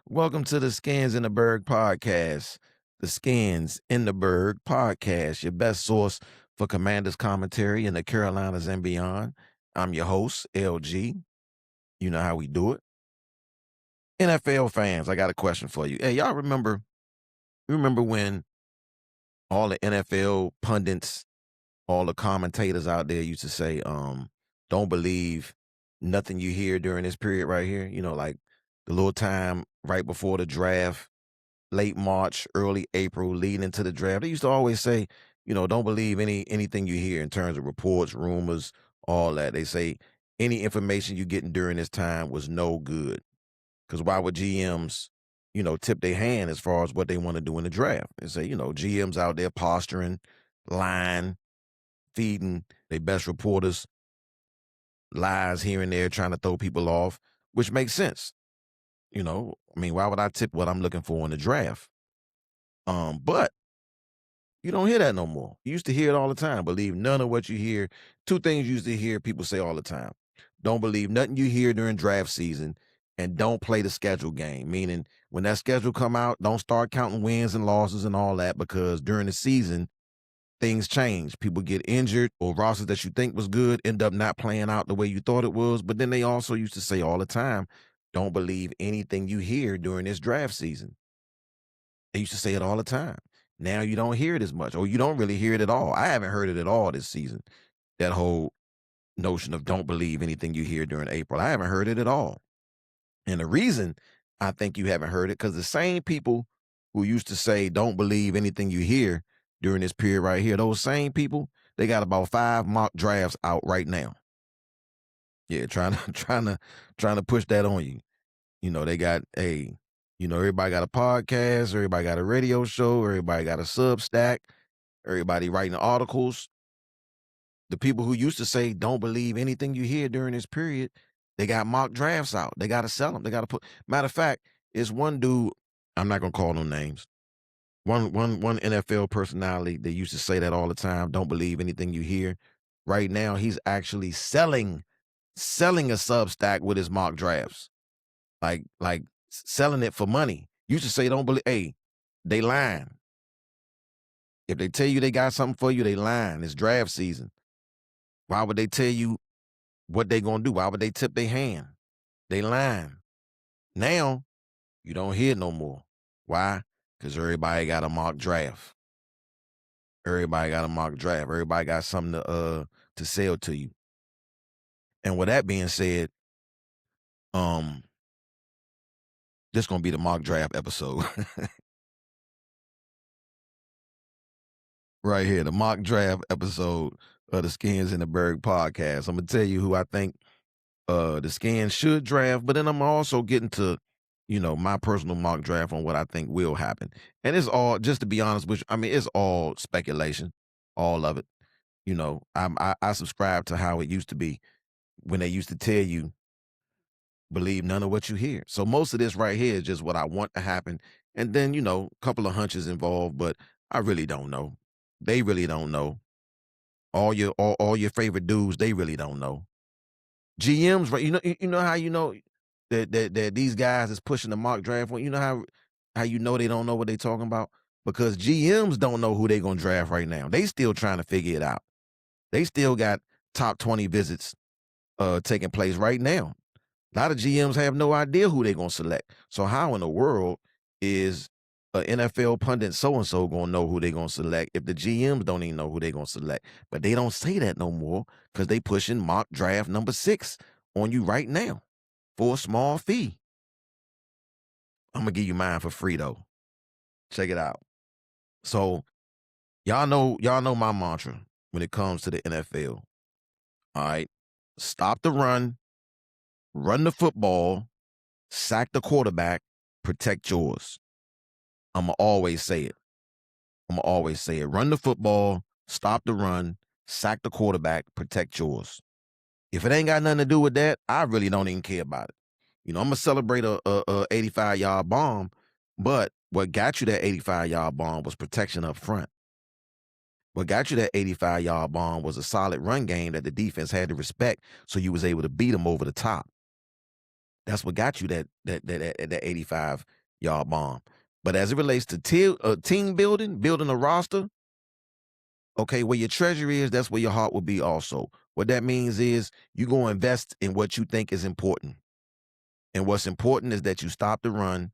Welcome to the Skins in the Berg podcast. The Skins in the Berg podcast, your best source for Commanders commentary in the Carolinas and beyond. I'm your host, LG. You know how we do it. NFL fans, I got a question for you. Hey, y'all remember when all the NFL pundits, all the commentators out there used to say, don't believe nothing you hear during this period right here? Like the little time right before the draft, late March, early April, leading into the draft. They used to always say, don't believe anything you hear in terms of reports, rumors, all that. They say any information you're getting during this time was no good. Because why would GMs, tip their hand as far as what they want to do in the draft? They say, GMs out there posturing, lying, feeding their best reporters lies here and there, trying to throw people off, which makes sense. Why would I tip what I'm looking for in the draft? But you don't hear that no more. You used to hear it all the time. Believe none of what you hear. Two things you used to hear people say all the time. Don't believe nothing you hear during draft season, and don't play the schedule game. Meaning when that schedule come out, don't start counting wins and losses and all that, because during the season, things change. People get injured, or rosters that you think was good end up not playing out the way you thought it was. But then they also used to say all the time, don't believe anything you hear during this draft season. They used to say it all the time. Now you don't hear it as much, or you don't really hear it at all. I haven't heard it at all this season. That whole notion of don't believe anything you hear during April. I haven't heard it at all. And the reason I think you haven't heard it, because the same people who used to say don't believe anything you hear during this period right here, those same people, they got about 5 mock drafts out right now. Yeah, trying to trying to push that on you. They got everybody got a podcast, everybody got a radio show, everybody got a Substack, everybody writing articles. The people who used to say don't believe anything you hear during this period, they got mock drafts out. They got to sell them. They got to put. Matter of fact, it's one dude. I'm not gonna call no names. One NFL personality that used to say that all the time. Don't believe anything you hear. Right now, he's actually selling a Substack with his mock drafts. Like selling it for money. Used to say don't believe. Hey, they lying. If they tell you they got something for you, they lying. It's draft season. Why would they tell you what they gonna do? Why would they tip their hand? They lying. Now you don't hear no more. Why? Because everybody got a mock draft. Everybody got a mock draft. Everybody got something to sell to you. And with that being said, this gonna be the mock draft episode. Right here, the mock draft episode of the Skins in the Berg podcast. I'm gonna tell you who I think the Skins should draft, but then I'm also getting to, my personal mock draft on what I think will happen. And it's all, just to be honest with you, it's all speculation, all of it. I subscribe to how it used to be when they used to tell you, believe none of what you hear. So most of this right here is just what I want to happen. And then, a couple of hunches involved, but I really don't know. They really don't know. All your favorite dudes, they really don't know. GMs, right? You know how that these guys is pushing the mock draft one. You know how they don't know what they talking about? Because GMs don't know who they gonna draft right now. They still trying to figure it out. They still got top 20 visits taking place right now. A lot of GMs have no idea who they gonna select. So how in the world is an NFL pundit so-and-so gonna know who they gonna select if the GMs don't even know who they gonna select? But they don't say that no more, because they pushing mock draft number 6 on you right now for a small fee. I'm gonna give you mine for free though. Check it out. So y'all know my mantra when it comes to the NFL. All right. Stop the run the football, sack the quarterback, protect yours. I'ma always say it. Run the football, stop the run, sack the quarterback, protect yours. If it ain't got nothing to do with that, I really don't even care about it. I'm gonna celebrate a 85-yard bomb, but what got you that 85-yard bomb was protection up front. What got you that 85-yard bomb was a solid run game that the defense had to respect, so you was able to beat them over the top. That's what got you that 85 y'all bomb. But as it relates to team building a roster, okay, where your treasure is, that's where your heart will be also. What that means is you go invest in what you think is important. And what's important is that you stop the run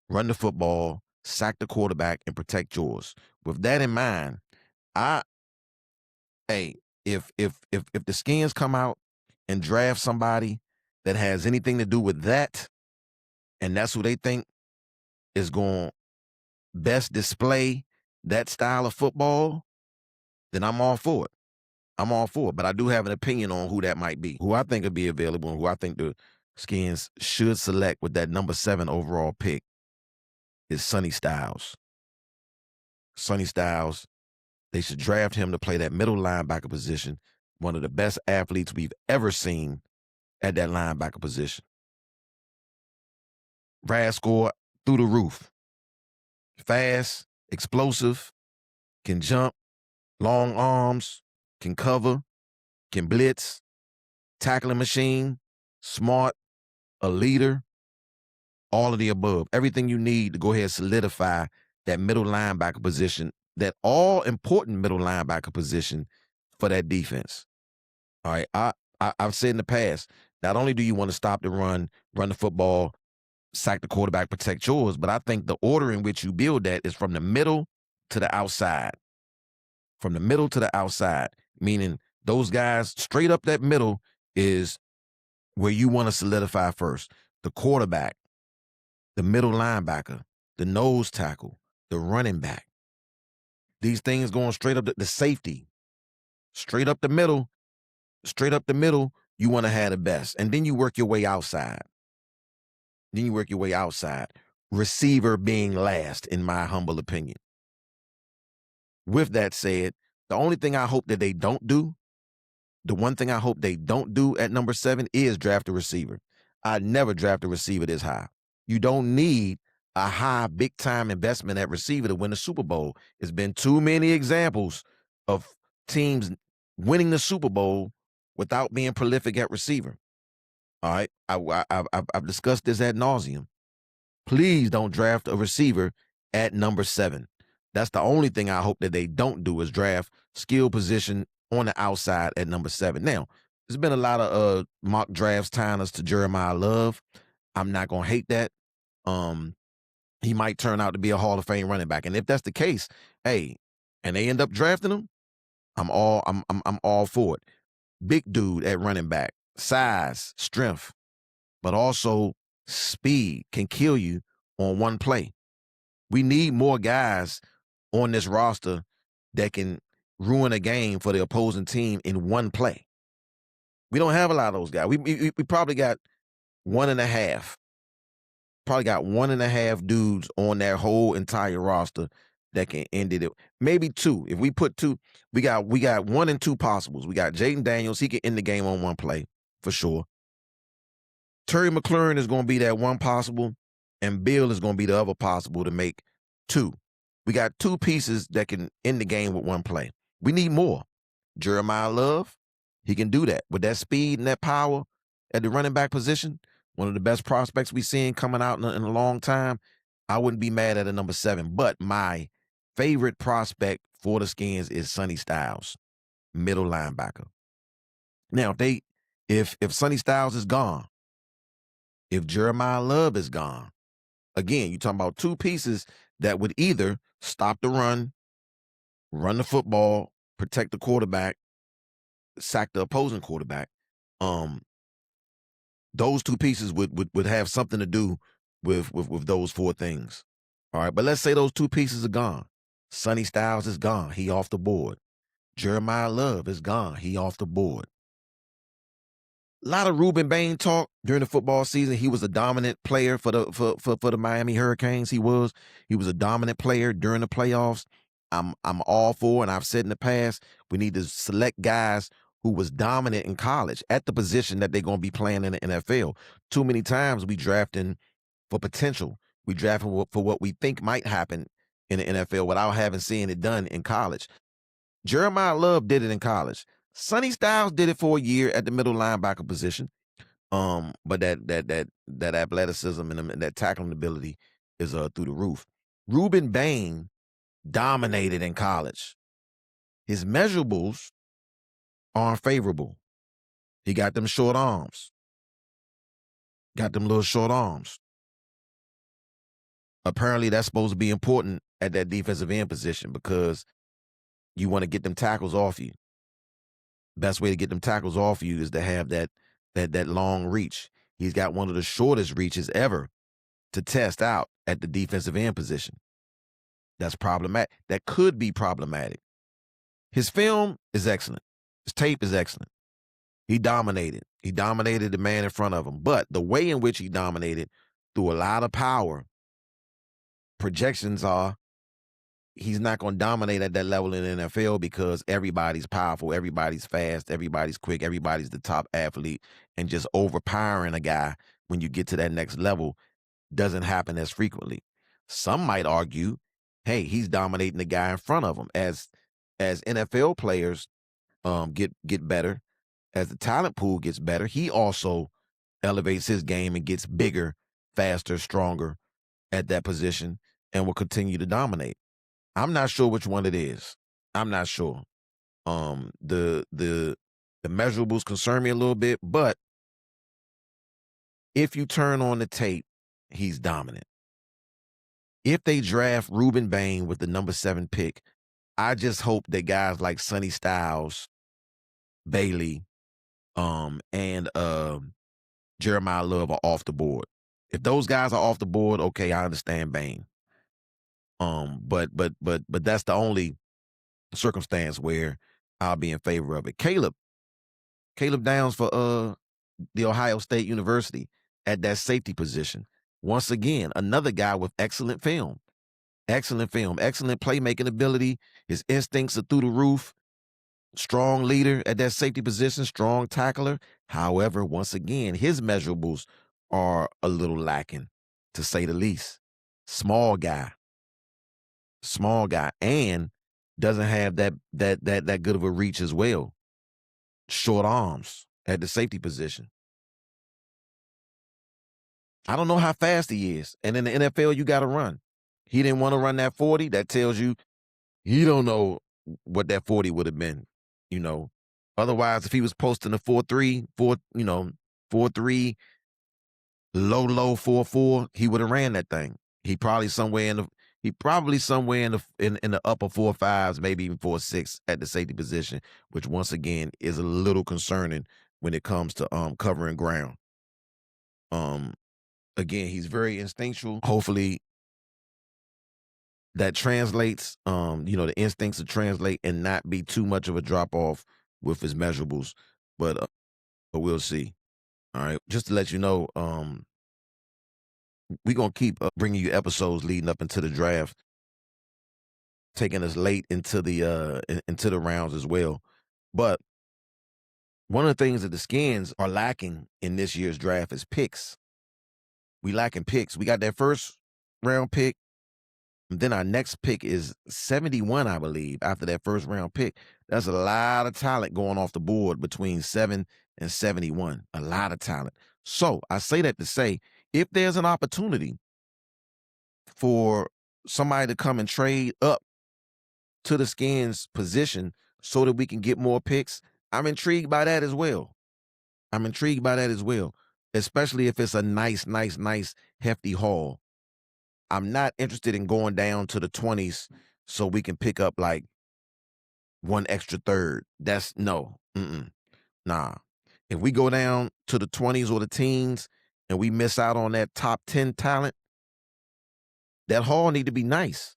the football, sack the quarterback, and protect yours. With that in mind, I hey, if the Skins come out and draft somebody that has anything to do with that, and that's who they think is going to best display that style of football, then I'm all for it. I'm all for it. But I do have an opinion on who that might be, who I think would be available, and who I think the Skins should select with that number 7 overall pick is Sonny Stiles. Sonny Stiles, they should draft him to play that middle linebacker position, one of the best athletes we've ever seen at that linebacker position. RAS score through the roof. Fast, explosive, can jump, long arms, can cover, can blitz, tackling machine, smart, a leader, all of the above. Everything you need to go ahead and solidify that middle linebacker position, that all important middle linebacker position for that defense. All right. I've said in the past, not only do you want to stop the run the football, sack the quarterback, protect yours, but I think the order in which you build that is from the middle to the outside. From the middle to the outside, meaning those guys straight up that middle is where you want to solidify first. The quarterback, the middle linebacker, the nose tackle, the running back. These things going straight up the safety, straight up the middle, you want to have the best. And then you work your way outside. Receiver being last, in my humble opinion. With that said, the only thing I hope that they don't do, the one thing I hope they don't do at number 7 is draft a receiver. I'd never draft a receiver this high. You don't need a high, big-time investment at receiver to win the Super Bowl. It's been too many examples of teams winning the Super Bowl without being prolific at receiver. All right, I've discussed this ad nauseum. Please don't draft a receiver at number 7. That's the only thing I hope that they don't do is draft skill position on the outside at number 7. Now, there's been a lot of mock drafts tying us to Jeremiah Love. I'm not gonna hate that. He might turn out to be a Hall of Fame running back, and if that's the case, hey, and they end up drafting him, I'm all for it. Big dude at running back, size, strength, but also speed can kill you on one play. We need more guys on this roster that can ruin a game for the opposing team in one play. We don't have a lot of those guys. We probably got one and a half. Probably got one and a half dudes on that whole entire roster that can end it. Maybe 2. If we put 2, we got 1 and 2 possibles. We got Jaden Daniels. He can end the game on one play for sure. Terry McLaurin is going to be that one possible, and Bill is going to be the other possible to make 2. We got 2 pieces that can end the game with one play. We need more. Jeremiah Love, he can do that with that speed and that power at the running back position. One of the best prospects we've seen coming out in a long time. I wouldn't be mad at a number 7, but my favorite prospect for the Skins is Sonny Stiles, middle linebacker. Now, if Sonny Stiles is gone, if Jeremiah Love is gone, again, you're talking about 2 pieces that would either stop the run the football, protect the quarterback, sack the opposing quarterback. Those 2 pieces would have something to do with those 4 things. All right, but let's say those 2 pieces are gone. Sonny Stiles is gone. He off the board. Jeremiah Love is gone. He off the board. A lot of Ruben Bane talk during the football season. He was a dominant player for the Miami Hurricanes. He was a dominant player during the playoffs. I'm all for, and I've said in the past, we need to select guys who was dominant in college at the position that they're going to be playing in the NFL. Too many times we drafting for potential. We drafting for what we think might happen in the NFL without having seen it done in college. Jeremiah Love did it in college. Sonny Stiles did it for a year at the middle linebacker position. But that athleticism and that tackling ability is through the roof. Ruben Bane dominated in college. His measurables are unfavorable. He got them short arms. Got them little short arms. Apparently, that's supposed to be important at that defensive end position because you want to get them tackles off you. Best way to get them tackles off you is to have that long reach. He's got one of the shortest reaches ever to test out at the defensive end position. That's problematic. That could be problematic. His film is excellent. His tape is excellent. He dominated. He dominated the man in front of him. But the way in which he dominated through a lot of power, projections are he's not going to dominate at that level in the NFL because everybody's powerful, everybody's fast, everybody's quick, everybody's the top athlete, and just overpowering a guy when you get to that next level doesn't happen as frequently. Some might argue, hey, he's dominating the guy in front of him. As NFL players get better, as the talent pool gets better, he also elevates his game and gets bigger, faster, stronger at that position and will continue to dominate. I'm not sure which one it is. I'm not sure. The measurables concern me a little bit, but if you turn on the tape, he's dominant. If they draft Ruben Bane with the number 7 pick, I just hope that guys like Sonny Stiles, Bailey, and Jeremiah Love are off the board. If those guys are off the board, okay, I understand Bane. But that's the only circumstance where I'll be in favor of it. Caleb Downs for the Ohio State University at that safety position. Once again, another guy with excellent film. Excellent film, excellent playmaking ability. His instincts are through the roof. Strong leader at that safety position, strong tackler. However, once again, his measurables are a little lacking, to say the least. Small guy, and doesn't have that good of a reach as well. Short arms at the safety position. I don't know how fast he is. And in the NFL, you got to run. He didn't want to run that 40. That tells you he don't know what that 40 would have been, you know. Otherwise, if he was posting a 4.3, 4.3, low 4.4, he would have ran that thing. He probably somewhere in the upper 4.5s, maybe even 4.6 at the safety position, which once again is a little concerning when it comes to covering ground. Again, he's very instinctual. Hopefully that translates, the instincts to translate and not be too much of a drop off with his measurables, but we'll see. All right. Just to let you know, we're going to keep bringing you episodes leading up into the draft, taking us late into the rounds as well. But one of the things that the Skins are lacking in this year's draft is picks. We lacking picks. We got that first round pick. And then our next pick is 71, I believe, after that first round pick. That's a lot of talent going off the board between 7 and 71. A lot of talent. So I say that to say, if there's an opportunity for somebody to come and trade up to the Skins position so that we can get more picks, I'm intrigued by that as well. Especially if it's a nice, hefty haul. I'm not interested in going down to the 20s so we can pick up like one extra third. That's no. Nah. If we go down to the 20s or the teens and we miss out on that top 10 talent, that haul need to be nice.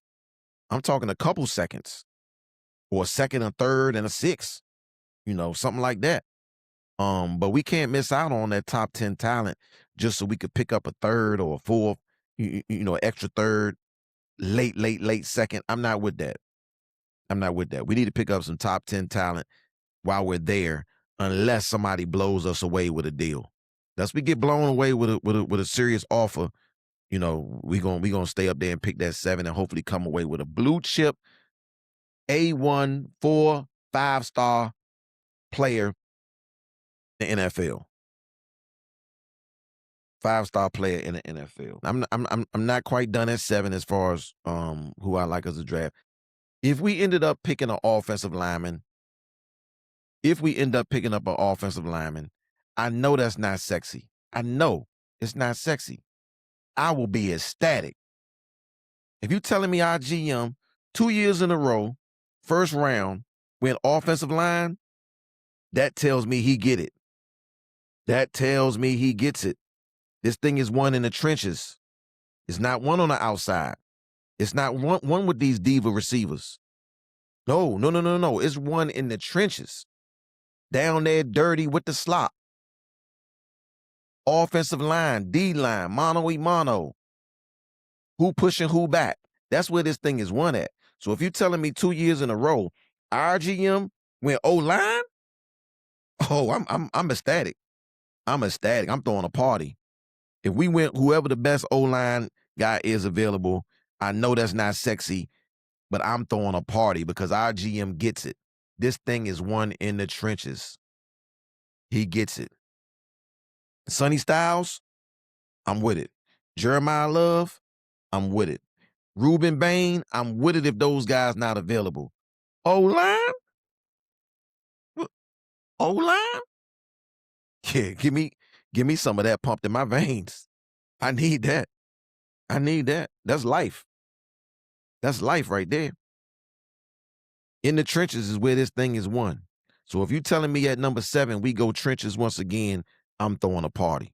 I'm talking a couple seconds or a second, a third, and a sixth, something like that. But we can't miss out on that top 10 talent just so we could pick up a third or a fourth, extra third, late second. I'm not with that. We need to pick up some top 10 talent while we're there, unless somebody blows us away with a deal. Unless we get blown away with a serious offer, we gonna stay up there and pick that 7 and hopefully come away with a blue chip A1 4-5-star player in the NFL. 5-star player in the NFL. I'm not quite done at 7 as far as who I like as a draft. If we ended up picking an offensive lineman, if we end up picking up an offensive lineman, I know that's not sexy. I know it's not sexy. I will be ecstatic. If you telling me our GM 2 years in a row, first round, went offensive line, that tells me he get it. That tells me he gets it. This thing is won in the trenches. It's not one on the outside. It's not one with these diva receivers. No. It's one in the trenches. Down there dirty with the slop. Offensive line, D-line, mano-a-mano. Who pushing who back? That's where this thing is won at. So if you're telling me 2 years in a row, our GM went O-line, oh, I'm ecstatic. I'm ecstatic. I'm throwing a party. If we went whoever the best O-line guy is available, I know that's not sexy, but I'm throwing a party because our GM gets it. This thing is won in the trenches. He gets it. Sonny Stiles, I'm with it. Jeremiah Love, I'm with it. Ruben Bane, I'm with it if those guys not available. O-line? O-line? Yeah, give me some of that pumped in my veins. I need that. I need that. That's life. That's life right there. In the trenches is where this thing is won. So if you're telling me at number 7 we go trenches once again, I'm throwing a party.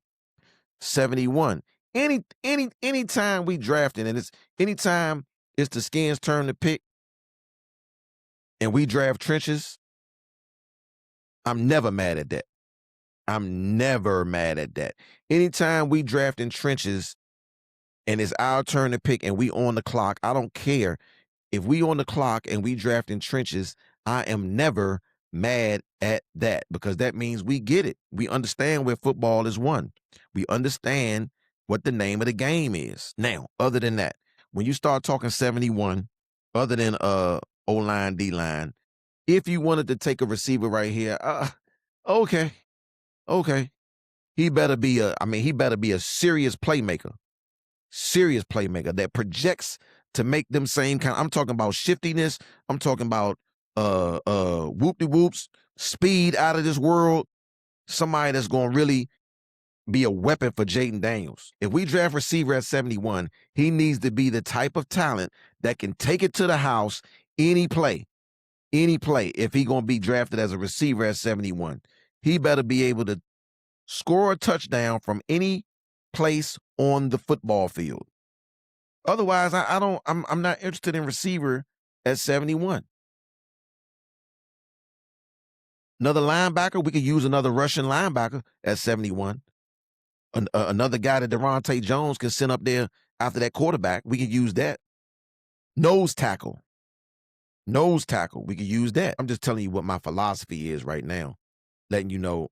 71. Anytime we drafting, and it's anytime it's the Skins' turn to pick, and we draft trenches, I'm never mad at that. I'm never mad at that. Anytime we draft in trenches and it's our turn to pick and we on the clock, I don't care. If we on the clock and we draft in trenches, I am never mad at that because that means we get it. We understand where football is won. We understand what the name of the game is. Now, other than that, when you start talking 71, other than O-line, D-line, if you wanted to take a receiver right here, okay. He better be a serious playmaker. Serious playmaker that projects to make them same kind. I'm talking about shiftiness. I'm talking about whoop-de-whoops, speed out of this world. Somebody that's going to really be a weapon for Jaden Daniels. If we draft receiver at 71, he needs to be the type of talent that can take it to the house any play. If he going to be drafted as a receiver at 71, he better be able to score a touchdown from any place on the football field. Otherwise, I'm not interested in receiver at 71. Another linebacker, we could use another Russian linebacker at 71. Another guy that Devontae Jones can send up there after that quarterback. We could use that. Nose tackle. We could use that. I'm just telling you what my philosophy is right now, letting you know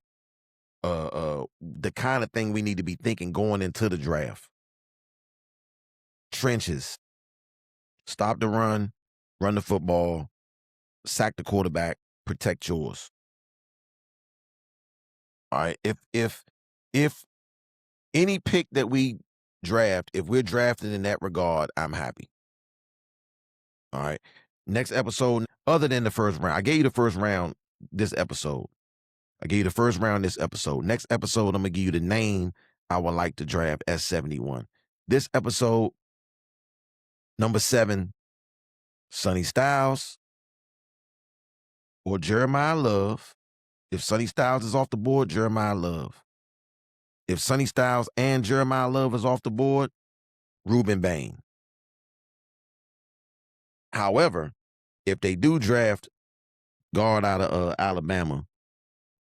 the kind of thing we need to be thinking going into the draft. Trenches. Stop the run the football, sack the quarterback, protect yours. All right. If any pick that we draft, if we're drafted in that regard, I'm happy. All right. Next episode, other than the first round, I gave you the first round this episode. Next episode, I'm going to give you the name I would like to draft at 71. This episode, number 7, Sonny Stiles or Jeremiah Love. If Sonny Stiles is off the board, Jeremiah Love. If Sonny Stiles and Jeremiah Love is off the board, Ruben Bane. However, if they do draft guard out of Alabama,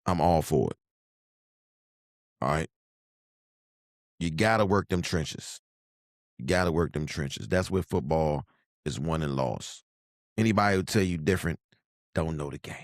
I'm all for it. All right. You got to work them trenches. That's where football is won and lost. Anybody who tell you different don't know the game.